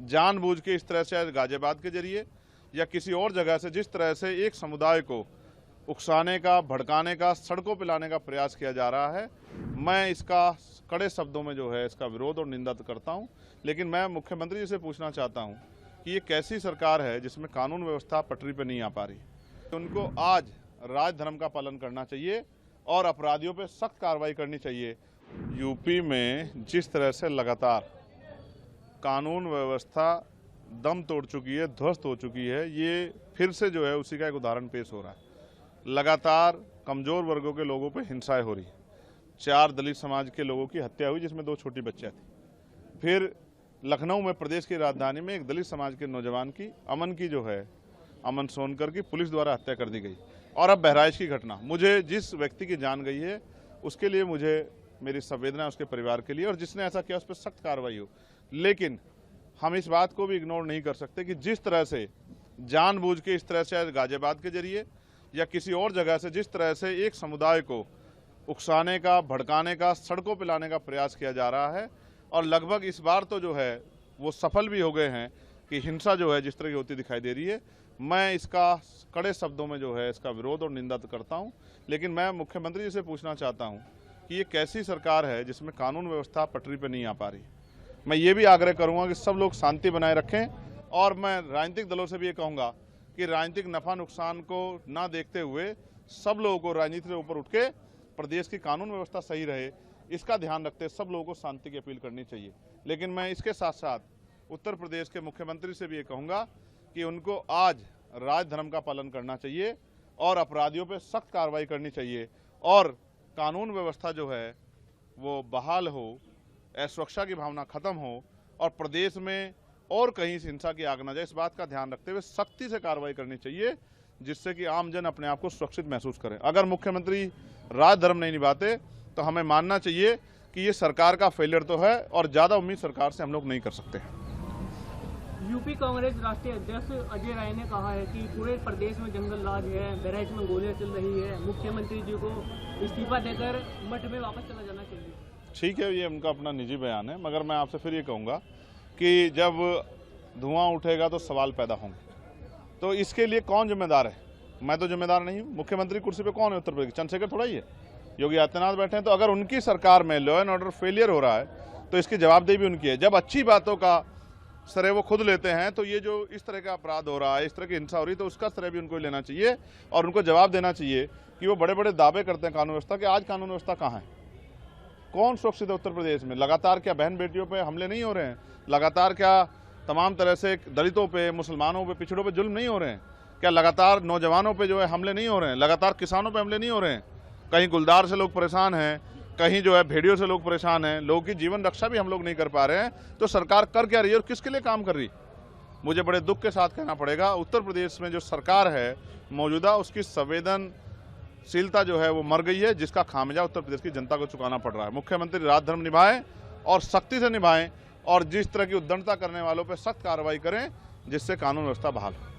जानबूझ के इस तरह से गाजियाबाद के जरिए या किसी और जगह से जिस तरह से एक समुदाय को उकसाने का, भड़काने का, सड़कों पर लाने का प्रयास किया जा रहा है, मैं इसका कड़े शब्दों में जो है इसका विरोध और निंदा करता हूं। लेकिन मैं मुख्यमंत्री जी से पूछना चाहता हूं कि ये कैसी सरकार है जिसमें कानून व्यवस्था पटरी पर नहीं आ पा रही। उनको आज राजधर्म का पालन करना चाहिए और अपराधियों पर सख्त कार्रवाई करनी चाहिए। यूपी में जिस तरह से लगातार कानून व्यवस्था दम तोड़ चुकी है, ध्वस्त हो चुकी है, ये फिर से जो है उसी का एक उदाहरण पेश हो रहा है। लगातार कमजोर वर्गों के लोगों पर हिंसाएं हो रही। 4 दलित समाज के लोगों की हत्या हुई जिसमें 2 छोटी बच्चियां थी। फिर लखनऊ में, प्रदेश की राजधानी में, एक दलित समाज के नौजवान की, अमन सोनकर की पुलिस द्वारा हत्या कर दी गई। और अब बहराइच की घटना, मुझे जिस व्यक्ति की जान गई है उसके लिए मुझे मेरी संवेदना उसके परिवार के लिए, और जिसने ऐसा किया उस पर सख्त कार्रवाई हो। लेकिन हम इस बात को भी इग्नोर नहीं कर सकते कि जिस तरह से जानबूझ के इस तरह से गाजियाबाद के जरिए या किसी और जगह से जिस तरह से एक समुदाय को उकसाने का, भड़काने का, सड़कों पर लाने का प्रयास किया जा रहा है, और लगभग इस बार तो जो है वो सफल भी हो गए हैं कि हिंसा जो है जिस तरह की होती दिखाई दे रही है, मैं इसका कड़े शब्दों में जो है इसका विरोध और निंदा करता हूं। लेकिन मैं मुख्यमंत्री जी से पूछना चाहता हूं कि ये कैसी सरकार है जिसमें कानून व्यवस्था पटरी पर नहीं आ पा रही। मैं ये भी आग्रह करूंगा कि सब लोग शांति बनाए रखें, और मैं राजनीतिक दलों से भी ये कहूँगा कि राजनीतिक नफा नुकसान को ना देखते हुए सब लोगों को राजनीति से ऊपर उठ के प्रदेश की कानून व्यवस्था सही रहे, इसका ध्यान रखते सब लोगों को शांति की अपील करनी चाहिए। लेकिन मैं इसके साथ साथ उत्तर प्रदेश के मुख्यमंत्री से भी ये कहूँगा कि उनको आज राजधर्म का पालन करना चाहिए और अपराधियों पर सख्त कार्रवाई करनी चाहिए, और कानून व्यवस्था जो है वो बहाल हो, असुरक्षा की भावना खत्म हो, और प्रदेश में और कहीं से हिंसा की आग न जाए, इस बात का ध्यान रखते हुए सख्ती से कार्रवाई करनी चाहिए, जिससे कि आम जन अपने आप को सुरक्षित महसूस करें। अगर मुख्यमंत्री राजधर्म नहीं निभाते तो हमें मानना चाहिए कि ये सरकार का फेलियर तो है, और ज़्यादा उम्मीद सरकार से हम लोग नहीं कर सकते। यूपी कांग्रेस राष्ट्रीय अध्यक्ष अजय राय ने कहा है कि पूरे प्रदेश में जंगल राज है, बहराइच में गोलियां चल रही है, मुख्यमंत्री जी को इस्तीफा देकर मठ में वापस चला जाना चाहिए। ठीक है, ये उनका अपना निजी बयान है, मगर मैं आपसे फिर ये कहूँगा कि जब धुआं उठेगा तो सवाल पैदा होंगे। तो इसके लिए कौन जिम्मेदार है? मैं तो जिम्मेदार नहीं हूँ। मुख्यमंत्री कुर्सी पे कौन है उत्तर प्रदेश? चंद्रशेखर थोड़ा ही है, योगी आदित्यनाथ बैठे हैं। तो अगर उनकी सरकार में लॉ एंड ऑर्डर फेलियर हो रहा है तो इसकी जवाबदेही भी उनकी है। जब अच्छी बातों का श्रेय वो खुद लेते हैं, तो ये जो इस तरह का अपराध हो रहा है, इस तरह की हिंसा हो रही है, तो उसका श्रेय भी उनको लेना चाहिए, और उनको जवाब देना चाहिए कि वो बड़े बड़े दावे करते हैं कानून व्यवस्था के। आज कानून व्यवस्था कहाँ है? कौन सुरक्षित है उत्तर प्रदेश में? लगातार क्या बहन बेटियों पे हमले नहीं हो रहे हैं? लगातार क्या तमाम तरह से दलितों पे, मुसलमानों पे, पिछड़ों पे जुल्म नहीं हो रहे हैं? क्या लगातार नौजवानों पे जो है हमले नहीं हो रहे हैं? लगातार किसानों पे हमले नहीं हो रहे हैं? कहीं गुलदार से लोग परेशान हैं, कहीं जो है भेड़ियों से लोग परेशान हैं, लोगों की जीवन रक्षा भी हम लोग नहीं कर पा रहे हैं। तो सरकार कर क्या रही है और किसके लिए काम कर रही? मुझे बड़े दुख के साथ कहना पड़ेगा, उत्तर प्रदेश में जो सरकार है मौजूदा, उसकी संवेदनशीलता जो है वो मर गई है, जिसका खामियाजा उत्तर प्रदेश की जनता को चुकाना पड़ रहा है। मुख्यमंत्री राजधर्म निभाएं और सख्ती से निभाएं, और जिस तरह की उद्दंडता करने वालों पर सख्त कार्रवाई करें, जिससे कानून व्यवस्था बहाल हो।